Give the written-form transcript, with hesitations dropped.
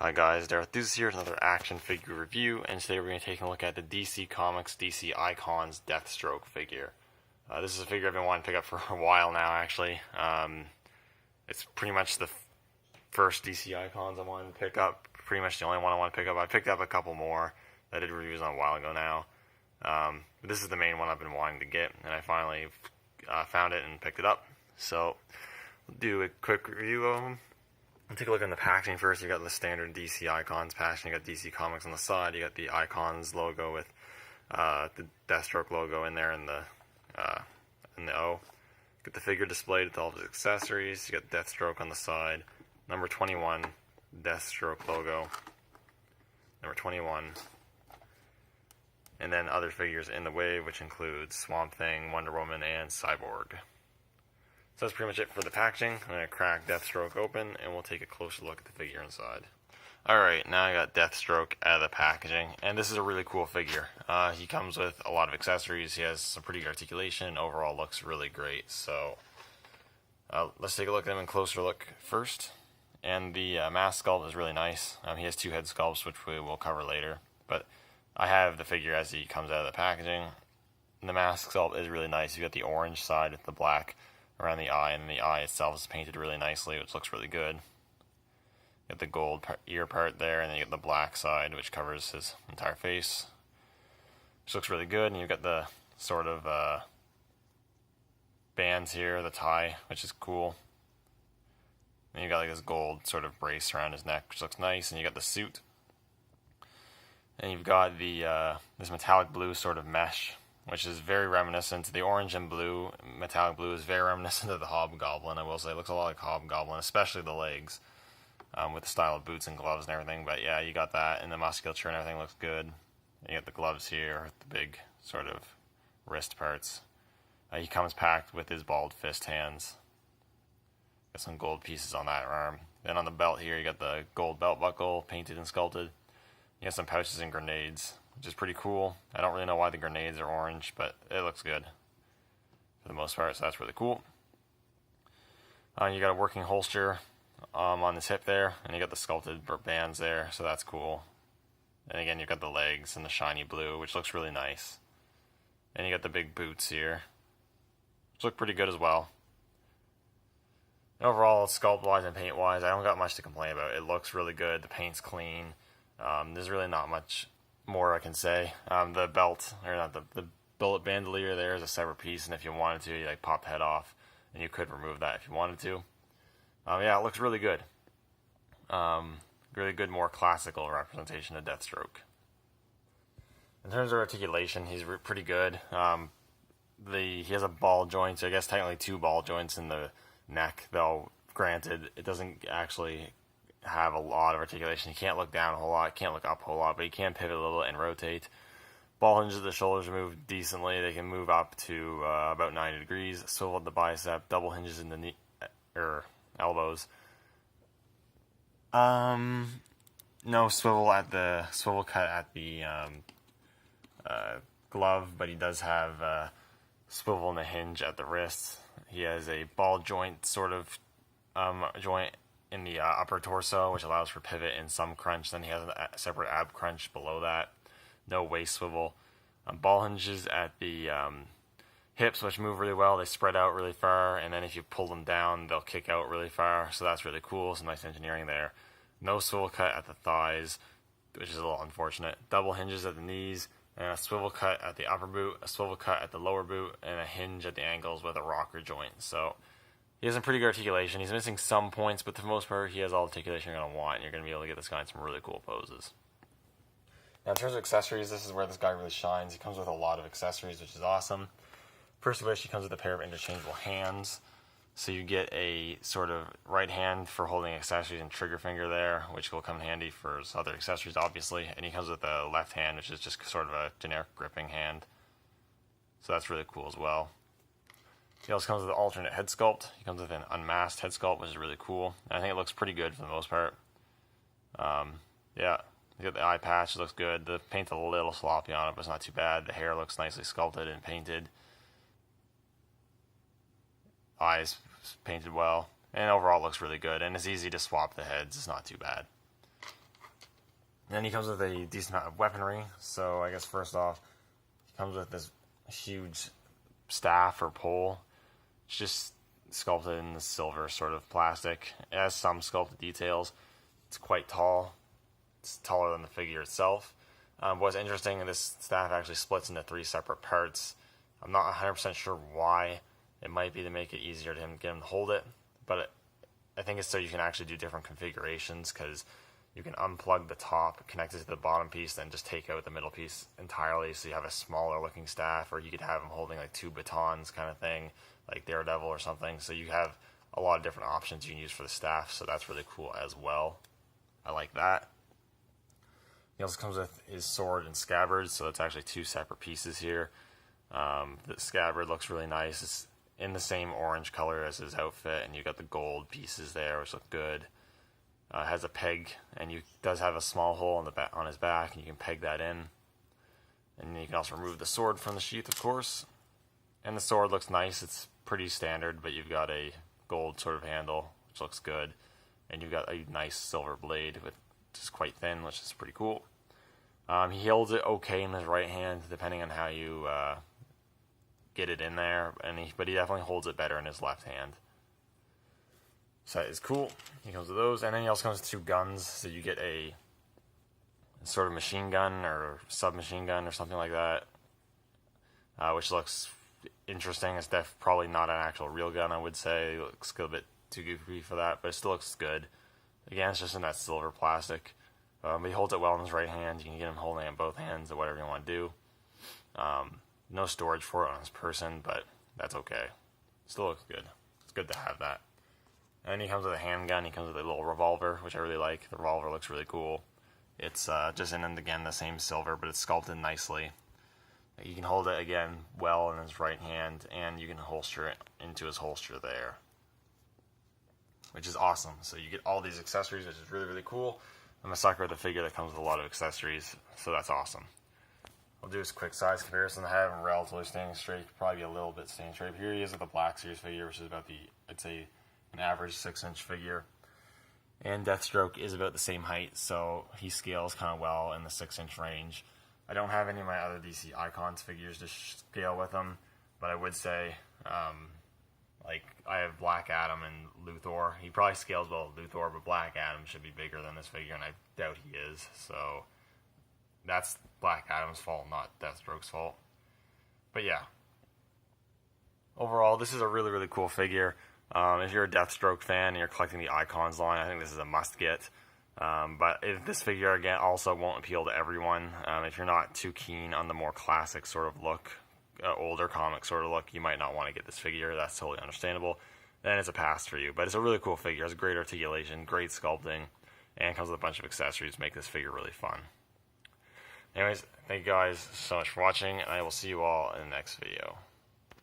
Hi guys, Deathstroke here with another action figure review, and today we're going to take a look at the DC Comics DC Icons Deathstroke figure. This is a figure I've been wanting to pick up for a while now, actually. It's pretty much the first DC Icons I wanted to pick up, pretty much the only one I want to pick up. I picked up a couple more that I did reviews on a while ago now. But this is the main one I've been wanting to get, and I finally found it and picked it up. So, we'll do a quick review of them. Take a look at the packaging first. You got the standard DC Icons packaging. You got DC Comics on the side. You got the Icons logo with the Deathstroke logo in there and the O. Get the figure displayed with all of his accessories. You got Deathstroke on the side. Number 21, Deathstroke logo. Number 21. And then other figures in the wave, which includes Swamp Thing, Wonder Woman, and Cyborg. So that's pretty much it for the packaging. I'm going to crack Deathstroke open, and we'll take a closer look at the figure inside. Alright, now I got Deathstroke out of the packaging, and this is a really cool figure. He comes with a lot of accessories. He has some pretty good articulation. Overall looks really great. So let's take a look at him in closer look first. And the mask sculpt is really nice. He has two head sculpts, which we will cover later. But I have the figure as he comes out of the packaging. And the mask sculpt is really nice. You got the orange side with the black around the eye, and the eye itself is painted really nicely, which looks really good. You got the gold ear part there, and then you get the black side, which covers his entire face, which looks really good. And you've got the sort of bands here, the tie, which is cool. And you got like this gold sort of brace around his neck, which looks nice. And you got the suit, and you've got the this metallic blue sort of mesh, which is very reminiscent to the orange and blue. Metallic blue is very reminiscent of the Hobgoblin, I will say. It looks a lot like Hobgoblin, especially the legs, with the style of boots and gloves and everything. But yeah, you got that, and the musculature and everything looks good. You got the gloves here, with the big sort of wrist parts. He comes packed with his bald fist hands. Got some gold pieces on that arm. Then on the belt here, you got the gold belt buckle, painted and sculpted. You got some pouches and grenades, which is pretty cool. I don't really know why the grenades are orange, but it looks good for the most part, so that's really cool. You got a working holster on this hip there, and you got the sculpted bands there, so that's cool. And again, you've got the legs and the shiny blue, which looks really nice. And you got the big boots here, which look pretty good as well. And overall, sculpt-wise and paint-wise, I don't got much to complain about. It looks really good. The paint's clean. There's really not much more I can say. The belt, or not the bullet bandolier there is a separate piece, and if you wanted to, you like pop the head off, and you could remove that if you wanted to. Yeah, it looks really good. Really good, more classical representation of Deathstroke. In terms of articulation, he's pretty good. He has a ball joint, so I guess technically two ball joints in the neck, though granted, it doesn't actually have a lot of articulation. He can't look down a whole lot, can't look up a whole lot, but he can pivot a little and rotate. Ball hinges of the shoulders move decently. They can move up to about 90 degrees. Swivel at the bicep, double hinges in the knee or elbows. No swivel cut at the glove, but he does have swivel in the hinge at the wrist. He has a ball joint sort of joint in the upper torso, which allows for pivot and some crunch. Then he has a separate ab crunch below that. No waist swivel. Ball hinges at the hips, which move really well. They spread out really far, and then if you pull them down, they'll kick out really far. So that's really cool. Some nice engineering there. No swivel cut at the thighs, which is a little unfortunate. Double hinges at the knees, and a swivel cut at the upper boot, a swivel cut at the lower boot, and a hinge at the ankles with a rocker joint. So he has some pretty good articulation. He's missing some points, but for the most part, he has all the articulation you're going to want, and you're going to be able to get this guy in some really cool poses. Now, in terms of accessories, this is where this guy really shines. He comes with a lot of accessories, which is awesome. First of which, he comes with a pair of interchangeable hands. So you get a sort of right hand for holding accessories and trigger finger there, which will come in handy for other accessories, obviously. And he comes with a left hand, which is just sort of a generic gripping hand. So that's really cool as well. He also comes with an alternate head sculpt. He comes with an unmasked head sculpt, which is really cool. And I think it looks pretty good for the most part. Yeah, you got the eye patch, it looks good. The paint's a little sloppy on it, but it's not too bad. The hair looks nicely sculpted and painted. Eyes painted well. And overall it looks really good. And it's easy to swap the heads. It's not too bad. And then he comes with a decent amount of weaponry. So I guess first off, he comes with this huge staff or pole. It's just sculpted in the silver sort of plastic. It has some sculpted details. It's quite tall. It's taller than the figure itself. What's interesting, this staff actually splits into 3 separate parts. I'm not 100% sure why. It might be to make it easier to get him to hold it, but I think it's so you can actually do different configurations, because you can unplug the top, connect it to the bottom piece, then just take out the middle piece entirely, so you have a smaller looking staff, or you could have him holding like 2 batons kind of thing, like Daredevil or something. So you have a lot of different options you can use for the staff, so that's really cool as well. I like that. He also comes with his sword and scabbard, so it's actually 2 separate pieces here. The scabbard looks really nice. It's in the same orange color as his outfit, and you got the gold pieces there, which look good. It has a peg, and you does have a small hole on his back, and you can peg that in. And you can also remove the sword from the sheath, of course. And the sword looks nice. It's pretty standard, but you've got a gold sort of handle, which looks good. And you've got a nice silver blade, which is quite thin, which is pretty cool. He holds it okay in his right hand, depending on how you get it in there, but he definitely holds it better in his left hand. So that is cool. He comes with those, and then he also comes with 2 guns, so you get a sort of machine gun or submachine gun or something like that, which looks interesting. It's probably not an actual real gun, I would say. It looks a bit too goofy for that, but it still looks good. Again, it's just in that silver plastic. But he holds it well in his right hand. You can get him holding it in both hands or whatever you want to do. No storage for it on his person, but that's okay. Still looks good. It's good to have that. And then he comes with a handgun. He comes with a little revolver, which I really like. The revolver looks really cool. It's just in, and again, the same silver, but it's sculpted nicely. You can hold it, again, well in his right hand, and you can holster it into his holster there, which is awesome. So you get all these accessories, which is really, really cool. I'm a sucker of the figure that comes with a lot of accessories, so that's awesome. I'll do this quick size comparison. I have him relatively standing straight, probably be a little bit standing straight. Here he is with the Black Series figure, which is about I'd say, an average 6-inch figure. And Deathstroke is about the same height, so he scales kind of well in the 6-inch range. I don't have any of my other DC Icons figures to scale with them, but I would say, like, I have Black Adam and Luthor. He probably scales well with Luthor, but Black Adam should be bigger than this figure, and I doubt he is. So that's Black Adam's fault, not Deathstroke's fault. But yeah, overall, this is a really, really cool figure. If you're a Deathstroke fan and you're collecting the Icons line, I think this is a must-get. But this figure, again, also won't appeal to everyone. If you're not too keen on the more classic sort of look, older comic sort of look, you might not want to get this figure. That's totally understandable. Then it's a pass for you. But it's a really cool figure. It has great articulation, great sculpting, and comes with a bunch of accessories to make this figure really fun. Anyways, thank you guys so much for watching, and I will see you all in the next video.